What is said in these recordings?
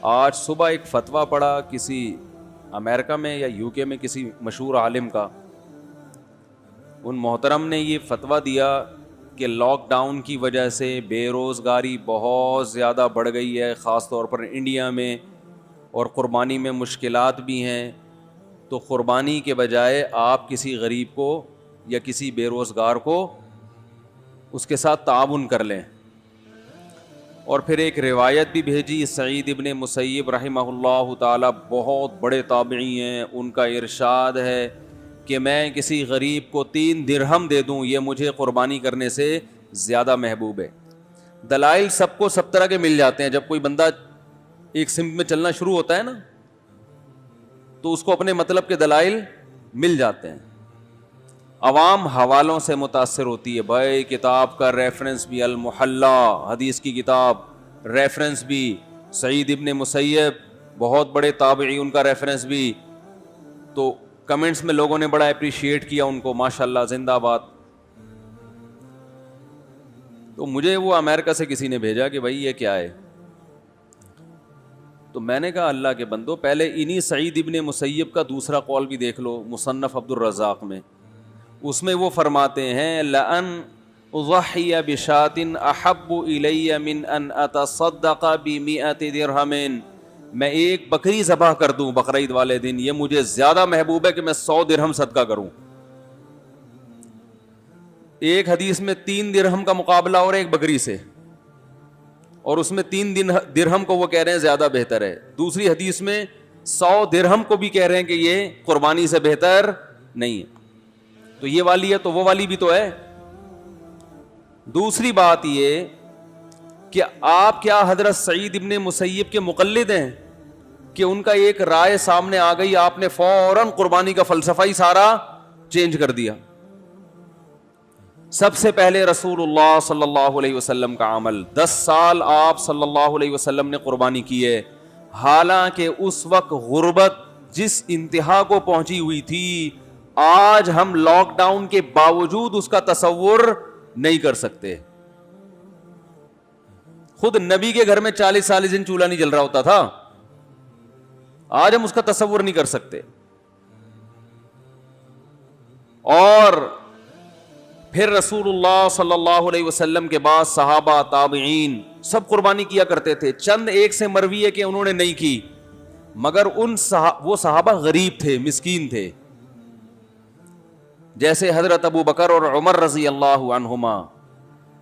آج صبح ایک فتویٰ پڑھا کسی امریکہ میں یا یو کے میں کسی مشہور عالم کا. ان محترم نے یہ فتویٰ دیا کہ لاک ڈاؤن کی وجہ سے بے روزگاری بہت زیادہ بڑھ گئی ہے، خاص طور پر انڈیا میں، اور قربانی میں مشکلات بھی ہیں. تو قربانی کے بجائے آپ کسی غریب کو یا کسی بے روزگار کو اس کے ساتھ تعاون کر لیں. اور پھر ایک روایت بھی بھیجی سعید ابن مسیب رحمہ اللہ تعالی، بہت بڑے تابعی ہیں، ان کا ارشاد ہے کہ میں کسی غریب کو 3 درہم دے دوں یہ مجھے قربانی کرنے سے زیادہ محبوب ہے. دلائل سب کو سب طرح کے مل جاتے ہیں. جب کوئی بندہ ایک سمت میں چلنا شروع ہوتا ہے نا تو اس کو اپنے مطلب کے دلائل مل جاتے ہیں. عوام حوالوں سے متاثر ہوتی ہے. بھائی کتاب کا ریفرنس بھی المحلہ، حدیث کی کتاب، ریفرنس بھی سعید ابن مسیب، بہت بڑے تابعی، ان کا ریفرنس بھی. تو کمنٹس میں لوگوں نے بڑا اپریشیٹ کیا ان کو، ماشاءاللہ زندہ باد. تو مجھے وہ امریکہ سے کسی نے بھیجا کہ بھائی یہ کیا ہے. تو میں نے کہا اللہ کے بندو، پہلے انہی سعید ابن مسیب کا دوسرا قول بھی دیکھ لو مصنف عبد الرزاق میں. اس میں وہ فرماتے ہیں لَأَنْ أُضَحِّيَ بِشَاةٍ أَحَبُّ إِلَيَّ مِنْ أَنْ أَتَصَدَّقَ بِمِئَةِ دِرْهَمٍ، میں ایک بکری ذبح کر دوں بقرعید والے دن، یہ مجھے زیادہ محبوب ہے کہ میں 100 درہم صدقہ کروں. ایک حدیث میں 3 درہم کا مقابلہ اور ایک بکری سے، اور اس میں 3 درہم کو وہ کہہ رہے ہیں زیادہ بہتر ہے. دوسری حدیث میں 100 درہم کو بھی کہہ رہے ہیں کہ یہ قربانی سے بہتر نہیں ہے. تو یہ والی ہے تو وہ والی بھی تو ہے. دوسری بات یہ کہ آپ کیا حضرت سعید ابن مسیب کے مقلد ہیں کہ ان کا ایک رائے سامنے آ گئی، آپ نے فوراً قربانی کا فلسفہ ہی سارا چینج کر دیا. سب سے پہلے رسول اللہ صلی اللہ علیہ وسلم کا عمل، 10 سال آپ صلی اللہ علیہ وسلم نے قربانی کی ہے، حالانکہ اس وقت غربت جس انتہا کو پہنچی ہوئی تھی، آج ہم لاک ڈاؤن کے باوجود اس کا تصور نہیں کر سکتے. خود نبی کے گھر میں 40 دن چولہا نہیں جل رہا ہوتا تھا، آج ہم اس کا تصور نہیں کر سکتے. اور پھر رسول اللہ صلی اللہ علیہ وسلم کے بعد صحابہ، تابعین سب قربانی کیا کرتے تھے. چند ایک سے مروی ہے کہ انہوں نے نہیں کی، مگر وہ صحابہ غریب تھے، مسکین تھے، جیسے حضرت ابو بکر اور عمر رضی اللہ عنہما.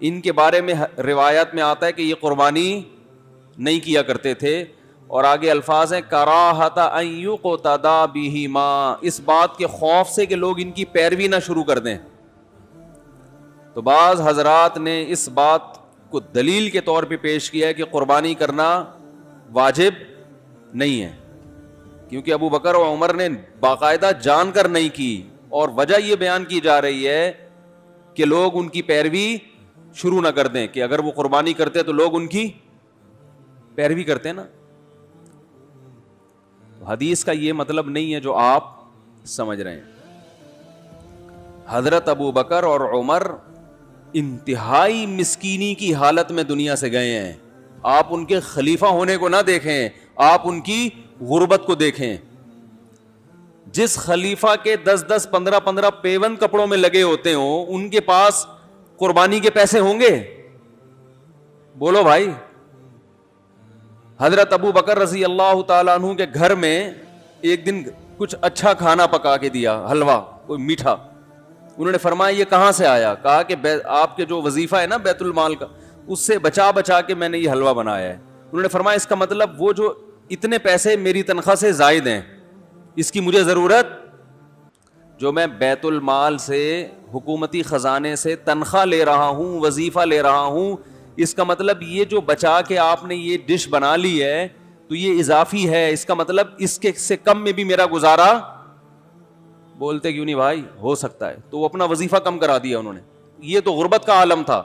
ان کے بارے میں روایات میں آتا ہے کہ یہ قربانی نہیں کیا کرتے تھے. اور آگے الفاظ ہیں کراہت ان یقتدی بہما، اس بات کے خوف سے کہ لوگ ان کی پیروی نہ شروع کر دیں. تو بعض حضرات نے اس بات کو دلیل کے طور پہ پیش کیا ہے کہ قربانی کرنا واجب نہیں ہے، کیونکہ ابو بکر و عمر نے باقاعدہ جان کر نہیں کی، اور وجہ یہ بیان کی جا رہی ہے کہ لوگ ان کی پیروی شروع نہ کر دیں، کہ اگر وہ قربانی کرتے تو لوگ ان کی پیروی کرتے نا. حدیث کا یہ مطلب نہیں ہے جو آپ سمجھ رہے ہیں. حضرت ابو بکر اور عمر انتہائی مسکینی کی حالت میں دنیا سے گئے ہیں. آپ ان کے خلیفہ ہونے کو نہ دیکھیں، آپ ان کی غربت کو دیکھیں. جس خلیفہ کے 10 15 پیون کپڑوں میں لگے ہوتے ہوں، ان کے پاس قربانی کے پیسے ہوں گے؟ بولو بھائی. حضرت ابو بکر رضی اللہ تعالیٰ عنہ کے گھر میں ایک دن کچھ اچھا کھانا پکا کے دیا، حلوہ کوئی میٹھا. انہوں نے فرمایا یہ کہاں سے آیا؟ کہا کہ آپ کے جو وظیفہ ہے نا بیت المال کا، اس سے بچا کے میں نے یہ حلوہ بنایا ہے. انہوں نے فرمایا اس کا مطلب وہ جو اتنے پیسے میری تنخواہ سے زائد ہیں، اس کی مجھے ضرورت، جو میں بیت المال سے، حکومتی خزانے سے تنخواہ لے رہا ہوں، وظیفہ لے رہا ہوں، اس کا مطلب یہ جو بچا کے آپ نے یہ ڈش بنا لی ہے تو یہ اضافی ہے، اس کا مطلب اس کے سے کم میں بھی میرا گزارا. بولتے کیوں نہیں بھائی، ہو سکتا ہے. تو وہ اپنا وظیفہ کم کرا دیا انہوں نے. یہ تو غربت کا عالم تھا.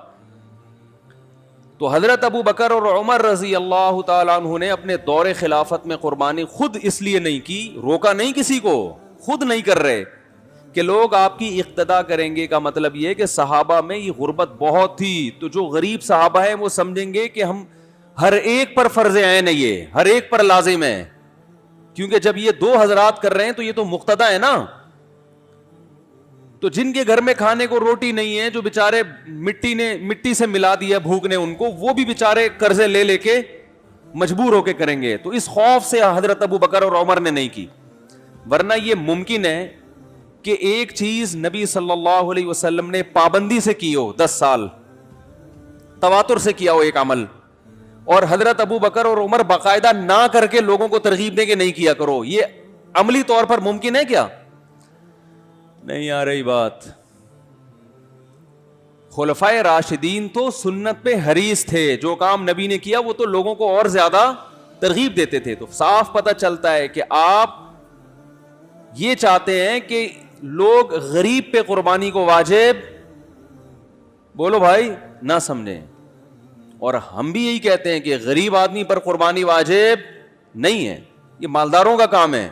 تو حضرت ابو بکر اور عمر رضی اللہ تعالیٰ عنہ نے اپنے دور خلافت میں قربانی خود اس لیے نہیں کی، روکا نہیں کسی کو، خود نہیں کر رہے کہ لوگ آپ کی اقتدا کریں گے. کا مطلب یہ کہ صحابہ میں یہ غربت بہت تھی، تو جو غریب صحابہ ہیں وہ سمجھیں گے کہ ہم ہر ایک پر فرض عین ہے، یہ ہر ایک پر لازم ہے، کیونکہ جب یہ دو حضرات کر رہے ہیں تو یہ تو مقتدا ہے نا. تو جن کے گھر میں کھانے کو روٹی نہیں ہے، جو بےچارے مٹی سے ملا دیا بھوک نے ان کو، وہ بھی بےچارے قرضے لے لے کے مجبور ہو کے کریں گے. تو اس خوف سے حضرت ابو بکر اور عمر نے نہیں کی. ورنہ یہ ممکن ہے کہ ایک چیز نبی صلی اللہ علیہ وسلم نے پابندی سے کی ہو، 10 سال تواتر سے کیا ہو ایک عمل، اور حضرت ابو بکر اور عمر باقاعدہ نہ کر کے لوگوں کو ترغیب دیں کہ نہیں کیا کرو. یہ عملی طور پر ممکن ہے کیا؟ نہیں آ رہی بات. خلفائے راشدین تو سنت پہ حریص تھے، جو کام نبی نے کیا وہ تو لوگوں کو اور زیادہ ترغیب دیتے تھے. تو صاف پتہ چلتا ہے کہ آپ یہ چاہتے ہیں کہ لوگ غریب پہ قربانی کو واجب، بولو بھائی، نہ سمجھیں. اور ہم بھی یہی کہتے ہیں کہ غریب آدمی پر قربانی واجب نہیں ہے، یہ مالداروں کا کام ہے.